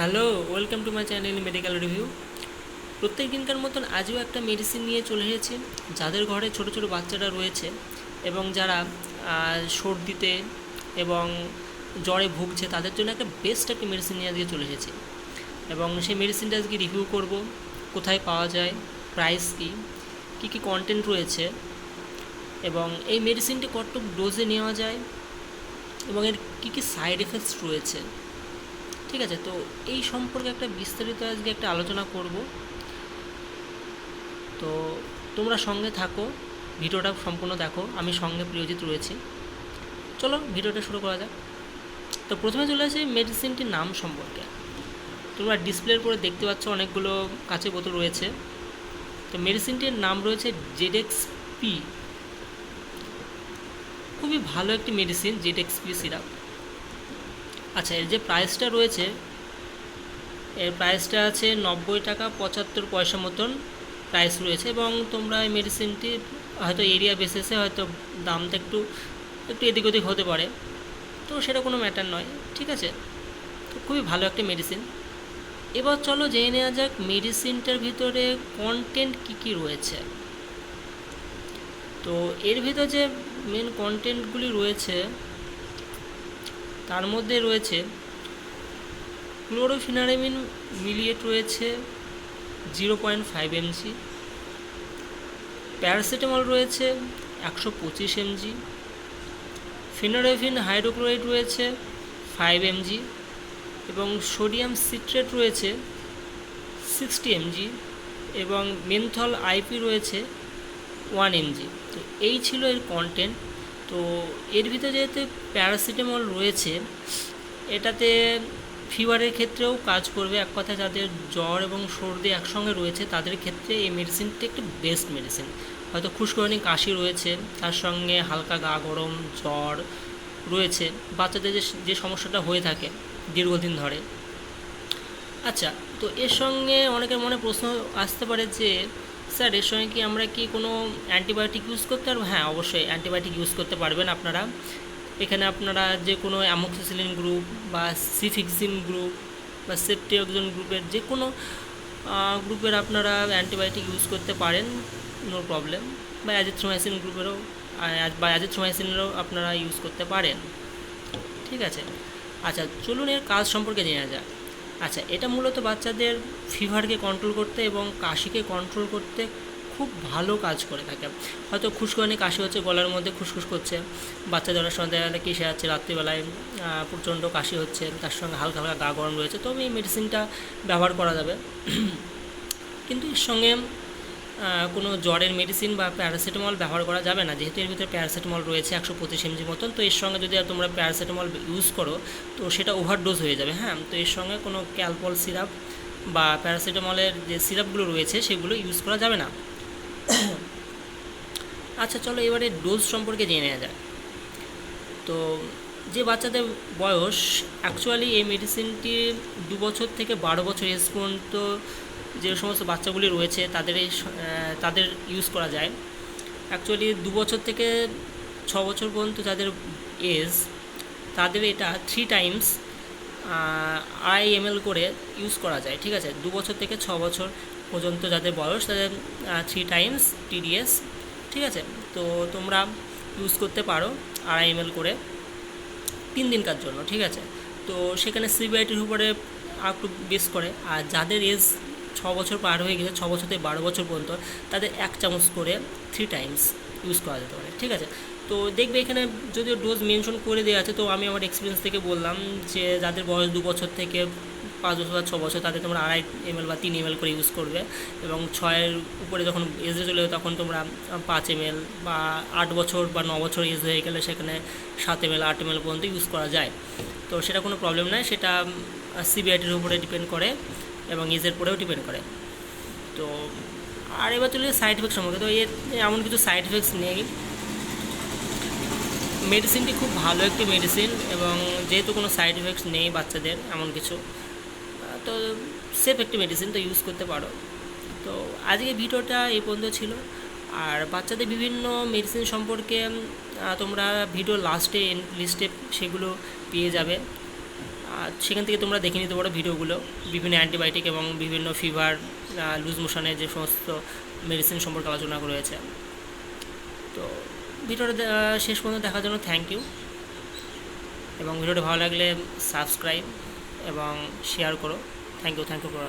Hello, welcome to my channel medical review. প্রত্যেক দিনকার মতন আজও একটা মেডিসিন নিয়ে চলে এসেছি। যাদের ঘরে ছোট ছোট বাচ্চারা রয়েছে এবং যারা সর্দিতে এবং জ্বরে ভুগছে তাদের জন্য একটা বেস্ট একটা মেডিসিন নিয়ে আজকে চলে এসেছি এবং সেই মেডিসিনটা আজকে রিভিউ করব। কোথায় পাওয়া যায়, প্রাইস কী, কী কী কন্টেন্ট রয়েছে এবং এই মেডিসিনটি কতটুকু ডোজে নেওয়া যায় এবং এর কী কী সাইড এফেক্টস রয়েছে। ঠিক আছে, তো এই সম্পর্কে একটা বিস্তারিত আজকে একটা আলোচনা করব। তো তোমরা সঙ্গে থাকো, ভিডিওটা সম্পূর্ণ দেখো। আমি সঙ্গে প্রিয়জিৎ রয়েছি। চলো ভিডিওটা শুরু করা যাক। তো প্রথমে চলে আসি মেডিসিনটির নাম সম্পর্কে। তোমরা ডিসপ্লের পরে দেখতে পাচ্ছ অনেকগুলো কাঁচের বোতল রয়েছে। তো মেডিসিনটির নাম রয়েছে জেডএক্সপি। খুবই ভালো একটি মেডিসিন জেডএক্সপি সিরাপ। আচ্ছা, এর যে প্রাইসটা রয়েছে, এর প্রাইসটা আছে 90 টাকা 75 পয়সা মতন প্রাইস রয়েছে এবং তোমরা এই মেডিসিনটি হয়তো এরিয়া বেসিসে হয়তো দামটা একটু একটু এদিক ওদিক হতে পারে, তো সেটা কোনো ম্যাটার নয়। ঠিক আছে, তো খুবই ভালো একটা মেডিসিন। এবার চলো জেনে নেওয়া যাক মেডিসিনটার ভিতরে কন্টেন্ট কী কী রয়েছে। তো এর ভিতর যে মেন কন্টেন্টগুলি রয়েছে তার মধ্যে রয়েছে ক্লোরোফিনারেমিন মিলিয়েট রয়েছে 0.5 mg, প্যারাসিটামল রয়েছে 125 mg, ফিনোরেভিন হাইড্রোক্লোরাইড রয়েছে 5 mg এবং সোডিয়াম সিট্রেট রয়েছে 60 mg এবং মেনথল আইপি রয়েছে 1 mg। তো এই ছিল এর কন্টেন্ট। তো এর ভিতরে যেহেতু প্যারাসিটামল রয়েছে, এটাতে ফিভারের ক্ষেত্রেও কাজ করবে। এক কথায় যাদের জ্বর এবং সর্দি একসঙ্গে রয়েছে তাদের ক্ষেত্রে এই মেডিসিনটি একটি বেস্ট মেডিসিন। হয়তো খুশখুরানি কাশি রয়েছে, তার সঙ্গে হালকা গা গরম জ্বর রয়েছে, বাচ্চাদের যে সমস্যাটা হয়ে থাকে দীর্ঘদিন ধরে। আচ্ছা, তো এর সঙ্গে অনেকের মনে প্রশ্ন আসতে পারে যে স্যার এর সঙ্গে কি আমরা কি কোনো অ্যান্টিবায়োটিক ইউজ করতে পারবো? হ্যাঁ, অবশ্যই অ্যান্টিবায়োটিক ইউজ করতে পারবেন আপনারা। এখানে আপনারা যে কোনো অ্যামোক্সিসিলিন গ্রুপ বা সিফিক্সিন গ্রুপ বা সেফটিঅক্সিন গ্রুপের যে কোনো গ্রুপের আপনারা অ্যান্টিবায়োটিক ইউজ করতে পারেন, নো প্রবলেম। বা অ্যাজিথ্রোমাইসিন গ্রুপেরও বা অ্যাজিথ্রোমাইসিনেরও আপনারা ইউজ করতে পারেন। ঠিক আছে, আচ্ছা চলুন এর কাজ সম্পর্কে জেনে যাক। আচ্ছা, এটা মূলত বাচ্চাদের ফিভারকে কন্ট্রোল করতে এবং কাশিকে কন্ট্রোল করতে খুব ভালো কাজ করে থাকে। হয়তো খুশকুয়ানি কাশি হচ্ছে, গলার মধ্যে খুসখুস করছে, বাচ্চাদের অনেক সময় দেখা যায় কিসে আছে রাত্রিবেলায় প্রচণ্ড কাশি হচ্ছে, তার সঙ্গে হালকা হালকা গা গরম রয়েছে, তবে এই মেডিসিনটা ব্যবহার করা যাবে। কিন্তু এর সঙ্গে কোনো জ্বরের মেডিসিন বা প্যারাসিটামল ব্যবহার করা যাবে না, যেহেতু এর ভিতরে প্যারাসিটামল রয়েছে 125 mg মতন। তো এর সঙ্গে যদি তোমরা প্যারাসিটামল ইউজ করো তো সেটা ওভারডোজ হয়ে যাবে। হ্যাঁ, তো এর সঙ্গে কোনো ক্যালপল সিরাপ বা প্যারাসিটামলের যে সিরাপগুলো রয়েছে সেগুলো ইউজ করা যাবে না। আচ্ছা চলো এবারে ডোজ সম্পর্কে জেনে নেওয়া যায়। তো যে বাচ্চাদের বয়স অ্যাকচুয়ালি এই মেডিসিনটি 2 বছর থেকে 12 বছর এজ পর্যন্ত যে সমস্ত বাচ্চাগুলি রয়েছে তাদের ইউজ করা যায়। অ্যাকচুয়ালি 2 বছর থেকে 6 বছর পর্যন্ত যাদের এজ, তাদের এটা 3 টাইমস 2.5 ml করে ইউজ করা যায়। ঠিক আছে, 2 বছর থেকে 6 বছর পর্যন্ত যাদের বয়স তাদের 3 টাইমস TDS। ঠিক আছে, তো তোমরা ইউজ করতে পারো 2.5 ml করে 3 দিনকার জন্য। ঠিক আছে, তো সেখানে সিভিআইটির উপরে একটু বেস করে। আর যাদের এজ 6 বছর পার হয়ে গেছে, 6 বছর থেকে 12 বছর পর্যন্ত, তাদের 1 চামচ করে 3 টাইমস ইউজ করা যেতে পারে। ঠিক আছে, তো দেখবে এখানে যদিও ডোজ মেনশন করে দেওয়া আছে, তো আমি আমার এক্সপিরিয়েন্স থেকে বললাম যে যাদের বয়স 2 বছর থেকে 5 বছর বা 6 বছর তাদের তোমরা 2.5 ml বা 3 ml করে ইউজ করবে এবং 6-এর উপরে যখন এজে চলে যাবে তখন তোমরা 5 ml বা 8 বছর বা 9 বছর এজ হয়ে গেলে সেখানে 7 ml 8 ml পর্যন্ত ইউজ করা যায়। তো সেটা কোনো প্রবলেম নয়, সেটা সিভিআইটির উপরে ডিপেন্ড করে এবং এজের পরেও ডিপেন্ড করে। তো আর এবার চলে সাইড এফেক্ট সম্পর্কে। তো এর এমন কিছু সাইড এফেক্টস নেই। মেডিসিনটি খুব ভালো একটি মেডিসিন এবং যেহেতু কোনো সাইড এফেক্টস নেই বাচ্চাদের এমন কিছু, তো সেফ একটি মেডিসিন, তো ইউজ করতে পারো। তো আজকে ভিডিওটা এই পর্যন্ত ছিল। আর বাচ্চাদের বিভিন্ন মেডিসিন সম্পর্কে তোমরা ভিডিও লাস্টে লিস্টে সেগুলো পেয়ে যাবে। সেখান থেকে তোমরা দেখে নিতে পারো ভিডিওগুলো, বিভিন্ন অ্যান্টিবায়োটিক এবং বিভিন্ন ফিভার, লুজ মোশনের যে সমস্ত মেডিসিন সম্পর্কে আলোচনা রয়েছে। তো ভিডিওটা শেষ পর্যন্ত দেখার জন্য থ্যাংক ইউ, এবং ভিডিওটা ভালো লাগলে সাবস্ক্রাইব এবং শেয়ার করো। Thank you for